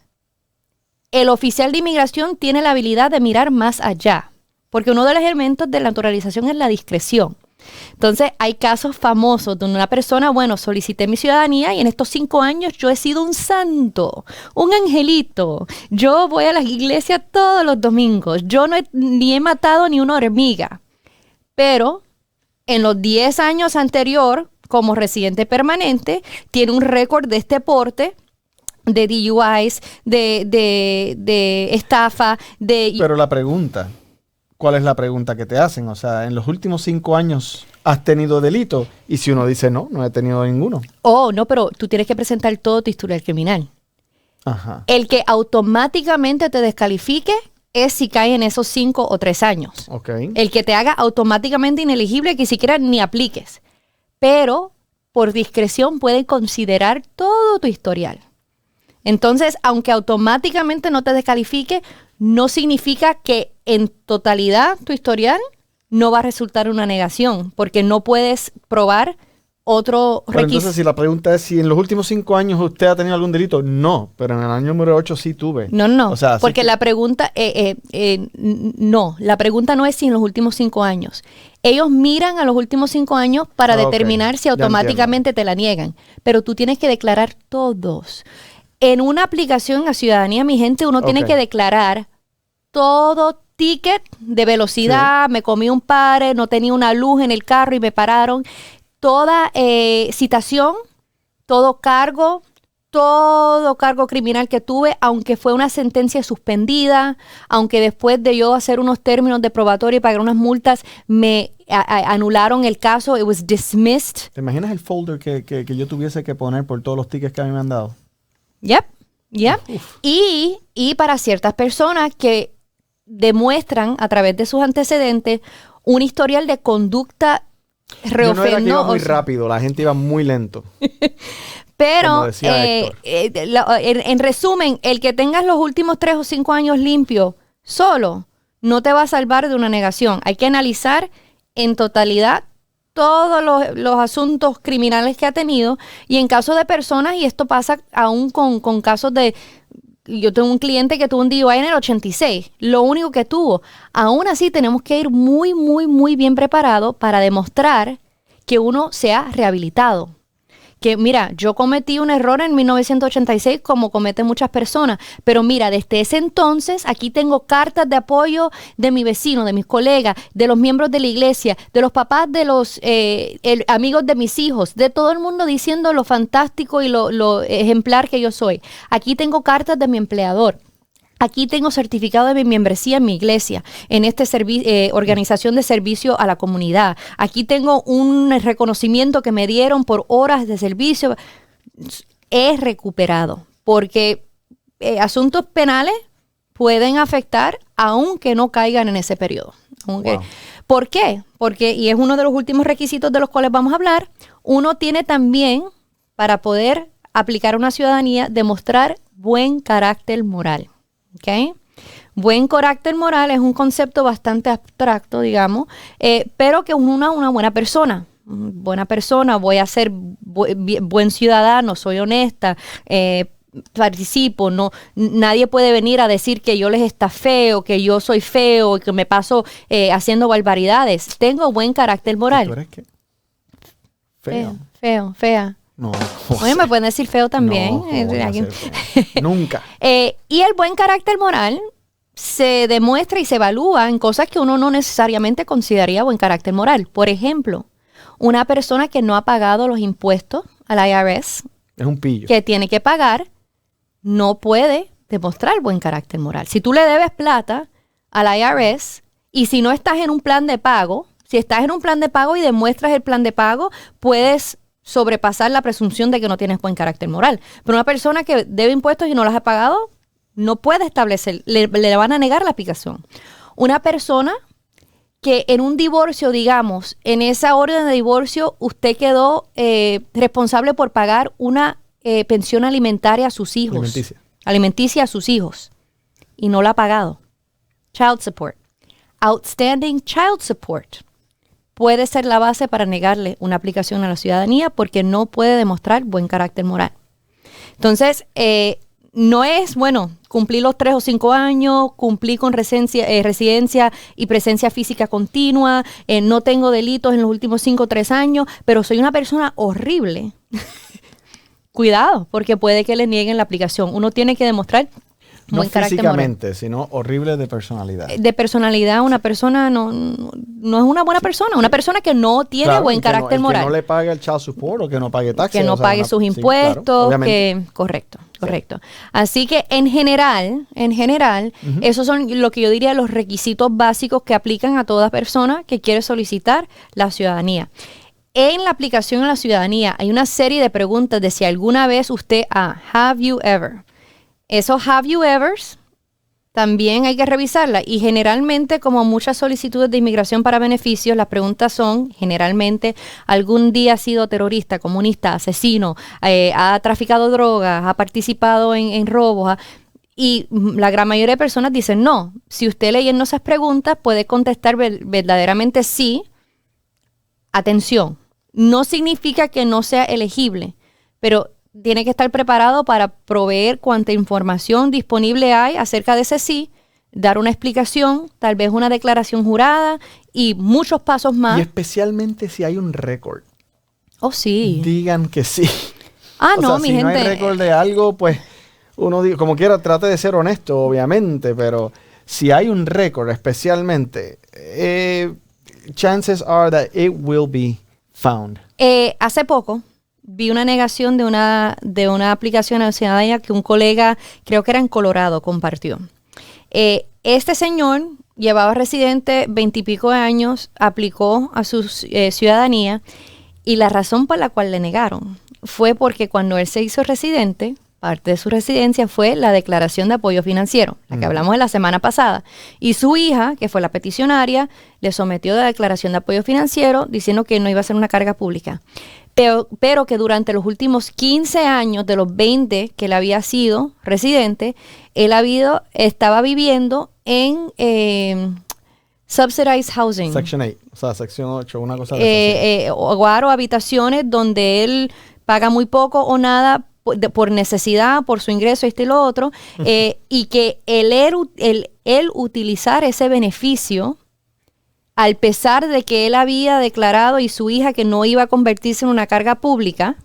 el oficial de inmigración tiene la habilidad de mirar más allá, porque uno de los elementos de la naturalización es la discreción. Entonces, hay casos famosos donde una persona, bueno, solicité mi ciudadanía y en estos 5 años yo he sido un santo, un angelito. Yo voy a la iglesia todos los domingos. Yo ni he matado ni una hormiga. Pero en los 10 años anterior, como residente permanente, tiene un récord de este porte, de DUIs, de estafa, Pero la pregunta, ¿cuál es la pregunta que te hacen? O sea, en los últimos 5 años has tenido delito, y si uno dice no he tenido ninguno. Oh, no, pero tú tienes que presentar todo tu historial criminal. Ajá. El que automáticamente te descalifique es si cae en esos 5 o 3 años. Okay. El que te haga automáticamente inelegible, que siquiera ni apliques. Pero por discreción puede considerar todo tu historial. Entonces, aunque automáticamente no te descalifique, no significa que en totalidad tu historial no va a resultar una negación, porque no puedes probar otro Pero requisito. entonces, si la pregunta es si en los últimos 5 años usted ha tenido algún delito, no, pero en el año número 8 sí tuve. No, o sea, porque la pregunta, no, la pregunta no es si en los últimos 5 años. Ellos miran a los últimos 5 años para determinar si automáticamente te la niegan, pero tú tienes que declarar todos. En una aplicación a ciudadanía, mi gente, uno tiene que declarar todo ticket de velocidad, me comí un pare, no tenía una luz en el carro y me pararon. Toda citación, todo cargo criminal que tuve, aunque fue una sentencia suspendida, aunque después de yo hacer unos términos de probatoria y pagar unas multas, me anularon el caso, it was dismissed. ¿Te imaginas el folder que yo tuviese que poner por todos los tickets que a mí me han dado? Yep. Y para ciertas personas que demuestran a través de sus antecedentes un historial de conducta Yo no era que iba muy rápido, la gente iba muy lento. Pero, en resumen, el que tengas los últimos 3 o 5 años limpios solo no te va a salvar de una negación. Hay que analizar en totalidad todos los asuntos criminales que ha tenido, y en caso de personas, y esto pasa aún con casos de... Yo tengo un cliente que tuvo un DUI en el 86, lo único que tuvo. Aún así tenemos que ir muy, muy, muy bien preparado para demostrar que uno se ha rehabilitado. Que mira, yo cometí un error en 1986 como cometen muchas personas, pero mira, desde ese entonces aquí tengo cartas de apoyo de mi vecino, de mis colegas, de los miembros de la iglesia, de los papás de los amigos de mis hijos, de todo el mundo diciendo lo fantástico y lo ejemplar que yo soy. Aquí tengo cartas de mi empleador. Aquí tengo certificado de mi membresía en mi iglesia, en esta organización de servicio a la comunidad. Aquí tengo un reconocimiento que me dieron por horas de servicio. He recuperado, porque asuntos penales pueden afectar aunque no caigan en ese periodo. Wow. ¿Por qué? Porque, y es uno de los últimos requisitos de los cuales vamos a hablar, uno tiene también, para poder aplicar una ciudadanía, demostrar buen carácter moral. ¿Okay? Buen carácter moral es un concepto bastante abstracto, digamos, pero que es una buena persona. Buena persona, voy a ser buen ciudadano, soy honesta, participo, no, nadie puede venir a decir que yo les estafé o que yo soy feo y que me paso haciendo barbaridades. Tengo buen carácter moral. ¿Tú eres qué? Feo. Fea. No. Oye, me pueden decir feo también. Nunca. Y el buen carácter moral se demuestra y se evalúa en cosas que uno no necesariamente consideraría buen carácter moral. Por ejemplo, una persona que no ha pagado los impuestos al IRS, es un pillo, que tiene que pagar, no puede demostrar buen carácter moral. Si tú le debes plata al IRS y si no estás en un plan de pago, Si estás en un plan de pago y demuestras el plan de pago, puedes sobrepasar la presunción de que no tienes buen carácter moral. Pero una persona que debe impuestos y no los ha pagado, no puede establecer, le van a negar la aplicación. Una persona que en un divorcio, digamos, en esa orden de divorcio, usted quedó responsable por pagar una pensión alimentaria a sus hijos. Alimenticia a sus hijos. Y no la ha pagado. Child support. Outstanding child support. Puede ser la base para negarle una aplicación a la ciudadanía porque no puede demostrar buen carácter moral. Entonces, no es, bueno, cumplir los 3 o 5 años, cumplir con residencia y presencia física continua, no tengo delitos en los últimos 5 o 3 años, pero soy una persona horrible. Cuidado, porque puede que le nieguen la aplicación. Uno tiene que demostrar no buen carácter moral. físicamente, sino horrible de personalidad. De personalidad, una persona no es una buena persona. Una persona que no tiene buen carácter moral. Que no le pague el child support o que no pague taxes. Que no pague sus impuestos. Sí, claro, correcto. Así que en general, esos son lo que yo diría los requisitos básicos que aplican a toda persona que quiere solicitar la ciudadanía. En la aplicación a la ciudadanía hay una serie de preguntas de si alguna vez usted have you ever. Esos have you evers también hay que revisarla y generalmente, como muchas solicitudes de inmigración para beneficios, las preguntas son generalmente: ¿algún día ha sido terrorista, comunista, asesino, ha traficado drogas, ha participado en robos? Y la gran mayoría de personas dicen no. Si usted leyendo esas preguntas puede contestar verdaderamente sí. Atención, no significa que no sea elegible, pero tiene que estar preparado para proveer cuanta información disponible hay acerca de ese sí, dar una explicación, tal vez una declaración jurada y muchos pasos más. Y especialmente si hay un récord. Oh, sí. Digan que sí. Mi si gente. no hay récord de algo, pues uno, como quiera, trate de ser honesto, obviamente, pero si hay un récord especialmente, chances are that it will be found. Hace poco vi una negación de una aplicación a la ciudadanía que un colega, creo que era en Colorado, compartió. Este señor llevaba residente 20 y pico de años, aplicó a su ciudadanía y la razón por la cual le negaron fue porque cuando él se hizo residente, parte de su residencia fue la declaración de apoyo financiero, la que hablamos de la semana pasada. Y su hija, que fue la peticionaria, le sometió la declaración de apoyo financiero diciendo que no iba a ser una carga pública. Pero que durante los últimos 15 años de los 20 que él había sido residente, él estaba viviendo en subsidized housing. Section 8, o sea, sección 8, una cosa de hogar o habitaciones donde él paga muy poco o nada por necesidad, por su ingreso, esto y lo otro, y que él utilizar ese beneficio, al pesar de que él había declarado y su hija que no iba a convertirse en una carga pública,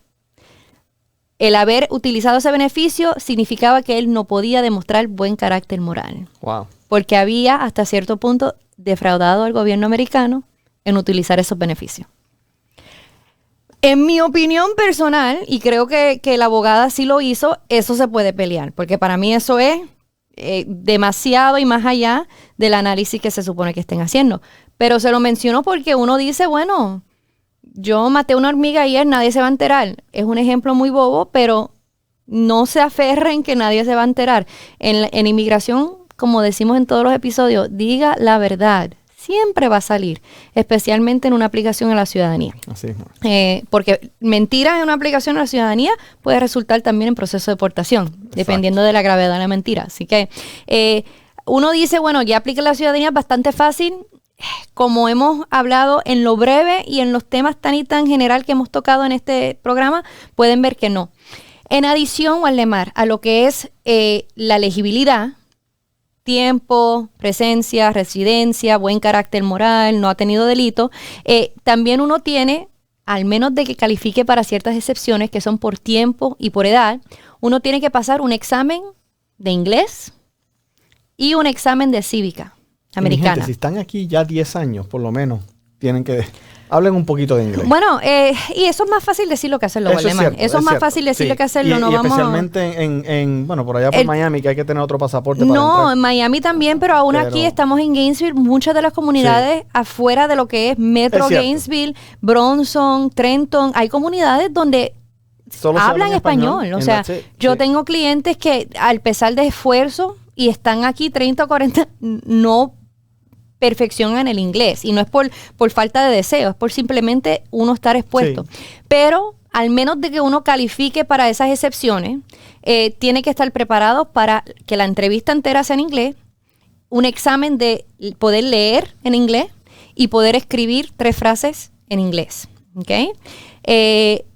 el haber utilizado ese beneficio significaba que él no podía demostrar buen carácter moral. Wow. Porque había hasta cierto punto defraudado al gobierno americano en utilizar esos beneficios. En mi opinión personal, y creo que la abogada sí lo hizo, eso se puede pelear, porque para mí eso es demasiado y más allá del análisis que se supone que estén haciendo. Pero se lo menciono porque uno dice, bueno, yo maté una hormiga ayer, nadie se va a enterar. Es un ejemplo muy bobo, pero no se aferren que nadie se va a enterar. En inmigración, como decimos en todos los episodios, diga la verdad. Siempre va a salir, especialmente en una aplicación a la ciudadanía. Así es. Porque mentira en una aplicación a la ciudadanía puede resultar también en proceso de deportación, exacto, dependiendo de la gravedad de la mentira. Así que uno dice, bueno, ya aplica la ciudadanía, bastante fácil. Como hemos hablado en lo breve y en los temas tan y tan general que hemos tocado en este programa, pueden ver que no. En adición, Waldemar, a lo que es la elegibilidad, tiempo, presencia, residencia, buen carácter moral, no ha tenido delito, también uno tiene, al menos de que califique para ciertas excepciones que son por tiempo y por edad, uno tiene que pasar un examen de inglés y un examen de cívica americana. Gente, si están aquí ya 10 años, por lo menos, tienen que hablen un poquito de inglés. Bueno, y eso es más fácil decirlo que hacerlo, Waldemar. Eso es más fácil decirlo que hacerlo. Y especialmente bueno, por allá por Miami, que hay que tener otro pasaporte para entrar. En Miami también, pero aún aquí estamos en Gainesville. Muchas de las comunidades afuera de lo que es Metro Gainesville, Bronson, Trenton, hay comunidades donde solo hablan español. O sea, yo tengo clientes que al pesar de esfuerzo y están aquí 30 o 40, no perfeccionan el inglés. Y no es por falta de deseo, es por simplemente uno estar expuesto. Sí. Pero al menos de que uno califique para esas excepciones, tiene que estar preparado para que la entrevista entera sea en inglés, un examen de poder leer en inglés y poder escribir 3 frases en inglés. ¿Okay?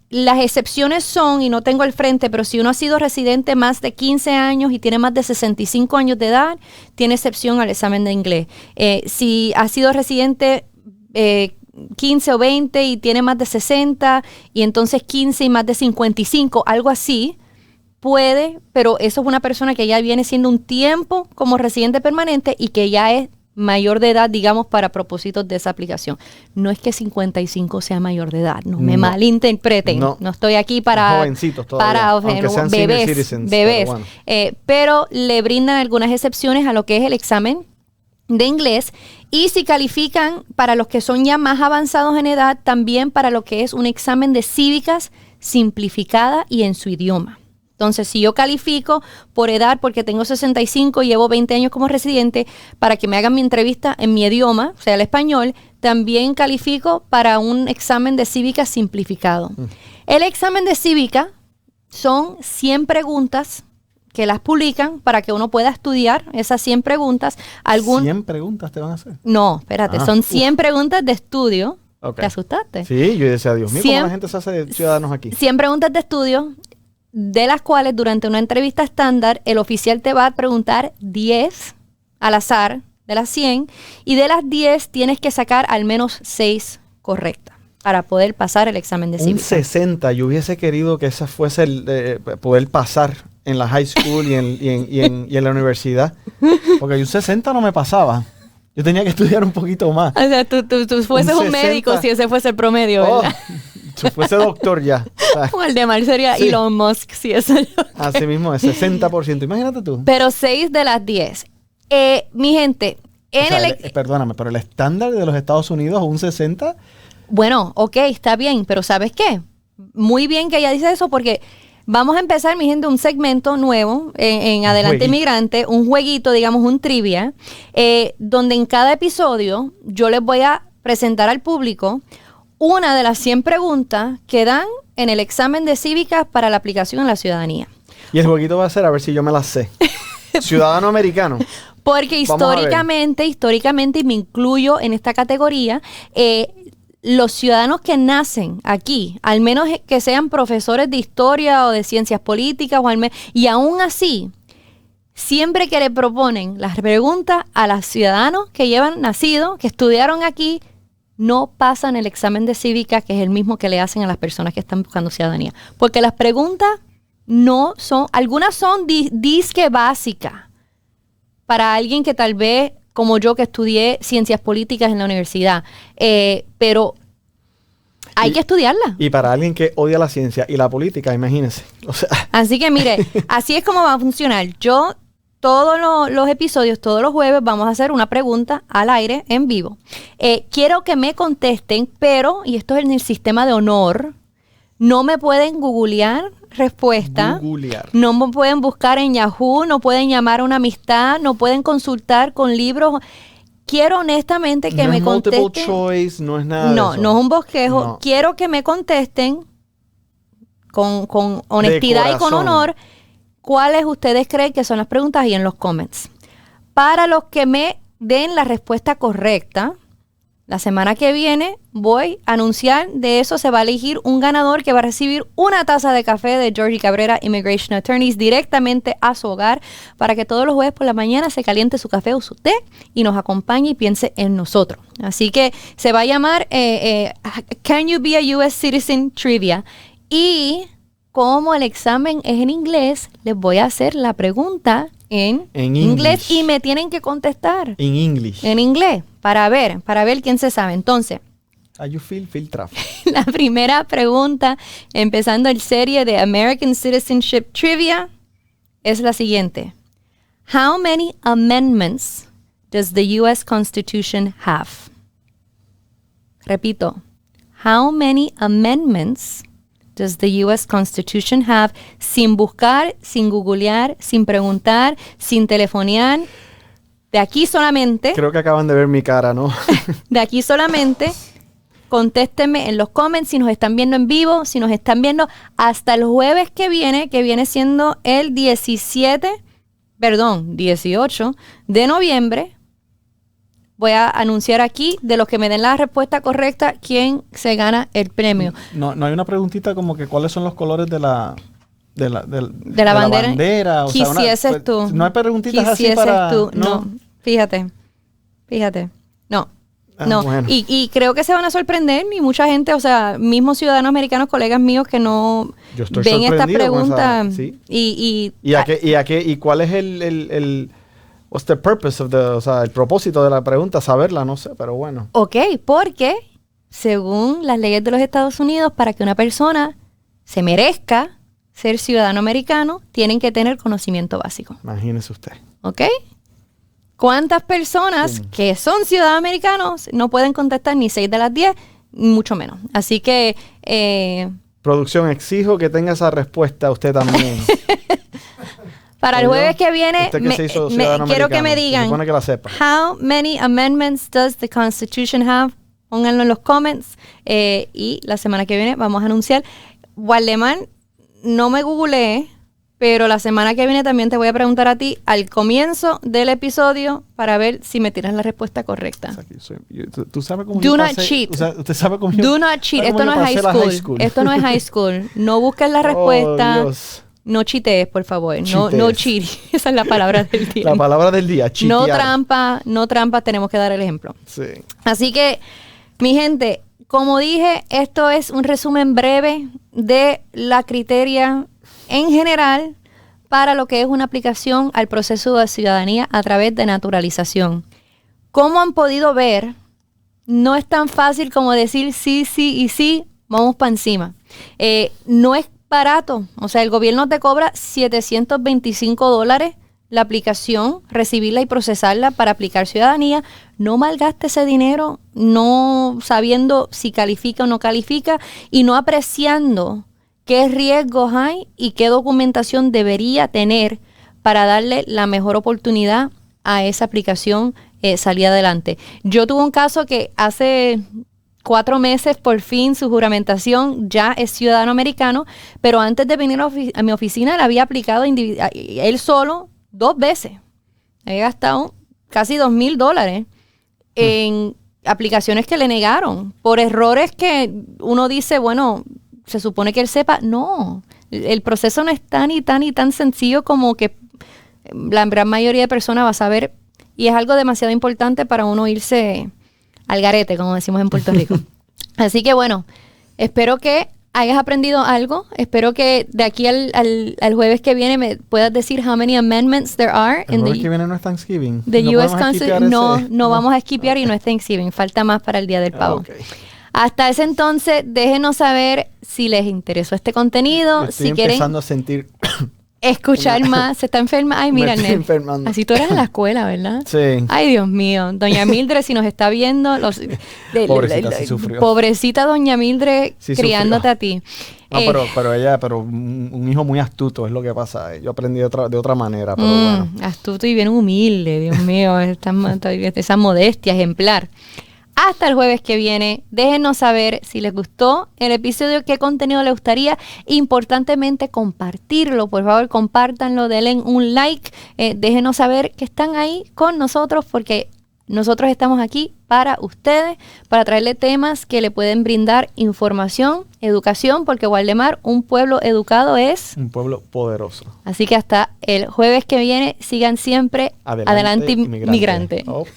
Las excepciones son, y no tengo al frente, pero si uno ha sido residente más de 15 años y tiene más de 65 años de edad, tiene excepción al examen de inglés. Si ha sido residente 15 o 20 y tiene más de 60, y entonces 15 y más de 55, algo así, puede, pero eso es una persona que ya viene siendo un tiempo como residente permanente y que ya es mayor de edad, digamos, para propósitos de esa aplicación. No es que 55 sea mayor de edad, no me malinterpreten. No estoy aquí para jovencitos todavía, aunque sean bebés, citizens, pero le brindan algunas excepciones a lo que es el examen de inglés, y si califican para los que son ya más avanzados en edad, también para lo que es un examen de cívicas simplificada y en su idioma. Entonces, si yo califico por edad, porque tengo 65 y llevo 20 años como residente, para que me hagan mi entrevista en mi idioma, o sea, el español, también califico para un examen de cívica simplificado. El examen de cívica son 100 preguntas que las publican para que uno pueda estudiar esas 100 preguntas. ¿100 preguntas te van a hacer? No, espérate, son 100 preguntas de estudio. Okay. ¿Te asustaste? Sí, yo decía, Dios mío, ¿cómo la gente se hace de ciudadanos aquí? 100 preguntas de estudio, de las cuales durante una entrevista estándar el oficial te va a preguntar 10 al azar de las 100, y de las 10 tienes que sacar al menos 6 correctas para poder pasar el examen de cívica. Un 60, yo hubiese querido que esa fuese poder pasar en la high school y en la universidad, porque un 60 no me pasaba. Yo tenía que estudiar un poquito más. O sea, tú fueses un médico si ese fuese el promedio, ¿verdad? Si fuese doctor ya. Waldemar sería Elon Musk, si eso es lo que... Así mismo, es 60%. Imagínate tú. Pero 6 de las 10. Mi gente, perdóname, pero el estándar de los Estados Unidos es un 60. Bueno, ok, está bien, pero ¿sabes qué? Muy bien que ella dice eso, porque vamos a empezar, mi gente, un segmento nuevo en Adelante Inmigrante, un jueguito, digamos, un trivia, donde en cada episodio yo les voy a presentar al público una de las 100 preguntas que dan en el examen de cívicas para la aplicación a la ciudadanía. Y el jueguito va a ser a ver si yo me las sé. Ciudadano americano. Porque históricamente, y me incluyo en esta categoría, los ciudadanos que nacen aquí, al menos que sean profesores de historia o de ciencias políticas, y aún así, siempre que le proponen las preguntas a los ciudadanos que llevan nacido, que estudiaron aquí, no pasan el examen de cívica, que es el mismo que le hacen a las personas que están buscando ciudadanía. Porque las preguntas no son, algunas son disque básicas para alguien que tal vez, como yo, que estudié ciencias políticas en la universidad, pero hay que estudiarla. Y para alguien que odia la ciencia y la política, imagínense. O sea. Así que mire, así es como va a funcionar. Yo, todos los episodios, todos los jueves, vamos a hacer una pregunta al aire, en vivo. Quiero que me contesten, pero, y esto es en el sistema de honor, no me pueden googlear respuesta. No me pueden buscar en Yahoo, no pueden llamar a una amistad, no pueden consultar con libros. Quiero honestamente que me contesten. No es multiple choice, no es nada de eso. No es un bosquejo. No. Quiero que me contesten con honestidad y con honor cuáles ustedes creen que son las preguntas y en los comments. Para los que me den la respuesta correcta, la semana que viene voy a anunciar, de eso se va a elegir un ganador que va a recibir una taza de café de Georgie Cabrera Immigration Attorneys directamente a su hogar, para que todos los jueves por la mañana se caliente su café o su té y nos acompañe y piense en nosotros. Así que se va a llamar Can You Be a U.S. Citizen Trivia. Y como el examen es en inglés, les voy a hacer la pregunta en inglés y me tienen que contestar. En inglés. En inglés, para ver quién se sabe. Entonces, How you feel traffic. La primera pregunta, empezando el serie de American Citizenship Trivia, es la siguiente. How many amendments does the U.S. Constitution have? Repito. How many amendments does the U.S. Constitution have? Sin buscar, sin googlear, sin preguntar, sin telefonear. De aquí solamente. Creo que acaban de ver mi cara, ¿no? De aquí solamente. Contéstenme en los comments si nos están viendo en vivo, si nos están viendo hasta el jueves que viene siendo el 18 de noviembre. Voy a anunciar aquí, de los que me den la respuesta correcta, quién se gana el premio. No hay una preguntita como que cuáles son los colores de la bandera. O quisieses tú. No hay preguntitas así para... tú. No. Fíjate. No. Bueno. Y creo que se van a sorprender y mucha gente, o sea, mismos ciudadanos americanos, colegas míos que no ven estas preguntas. ¿Sí? ¿Y cuál es el what's the purpose of el propósito de la pregunta? Saberla, no sé, pero bueno. Ok, porque según las leyes de los Estados Unidos, para que una persona se merezca ser ciudadano americano, tienen que tener conocimiento básico. Imagínese usted. ¿Ok? ¿Cuántas personas que son ciudadanos americanos no pueden contestar ni 6 de las 10, mucho menos? Así que... Producción, exijo que tenga esa respuesta usted también. Para el jueves que viene, quiero que me digan, se supone que la sepa. How many amendments does the Constitution have? Pónganlo en los comments. Y la semana que viene vamos a anunciar. Waldemar, no me googleé, pero la semana que viene también te voy a preguntar a ti al comienzo del episodio para ver si me tiras la respuesta correcta. ¿Tú sabes cómo Do not cheat. ¿Usted sabe cómo Do not cheat. Esto no es high school. Esto no es high school. No busques la respuesta. Dios. No chitees, por favor. No cheat. Esa es la palabra del día. La palabra del día, chitear. No trampa, tenemos que dar el ejemplo. Sí. Así que, mi gente, como dije, esto es un resumen breve de la criteria en general para lo que es una aplicación al proceso de ciudadanía a través de naturalización. Como han podido ver, no es tan fácil como decir sí y sí, vamos para encima. No es barato, o sea, el gobierno te cobra $725 la aplicación, recibirla y procesarla para aplicar ciudadanía. No malgaste ese dinero no sabiendo si califica o no califica y no apreciando qué riesgos hay y qué documentación debería tener para darle la mejor oportunidad a esa aplicación salir adelante. Yo tuve un caso que hace 4 meses, por fin, su juramentación, ya es ciudadano americano, pero antes de venir a mi oficina, él había aplicado él solo 2 veces. Había gastado casi $2,000 en aplicaciones que le negaron por errores que uno dice, bueno, se supone que él sepa. No, el proceso no es tan sencillo como que la gran mayoría de personas va a saber, y es algo demasiado importante para uno irse al garete, como decimos en Puerto Rico. Así que bueno, espero que hayas aprendido algo. Espero que de aquí al jueves que viene me puedas decir how many amendments there are. El jueves que viene no es Thanksgiving. The US Constitution. No vamos a skipear y no es Thanksgiving. Falta más para el Día del Pavo. Okay. Hasta ese entonces, déjenos saber si les interesó este contenido. Estoy si quieren empezando a sentir... escuchar más. Se está enferma. Ay, mira, estoy enfermando. Así tú eras en la escuela, ¿verdad? Sí. Ay, Dios mío. Doña Mildred, si nos está viendo... Pobrecita, sí sufrió. Pobrecita Doña Mildred, sí criándote sufrió. a ti. No, pero un hijo muy astuto es lo que pasa. Yo aprendí de otra manera, pero bueno. Astuto y bien humilde, Dios mío. Esa modestia ejemplar. Hasta el jueves que viene, déjenos saber si les gustó el episodio, qué contenido les gustaría. Importantemente, compartirlo. Por favor, compártanlo, denle un like. Déjenos saber que están ahí con nosotros, porque nosotros estamos aquí para ustedes, para traerle temas que le pueden brindar información, educación, porque Waldemar, un pueblo educado es... un pueblo poderoso. Así que hasta el jueves que viene, sigan siempre adelante, migrante. Oh.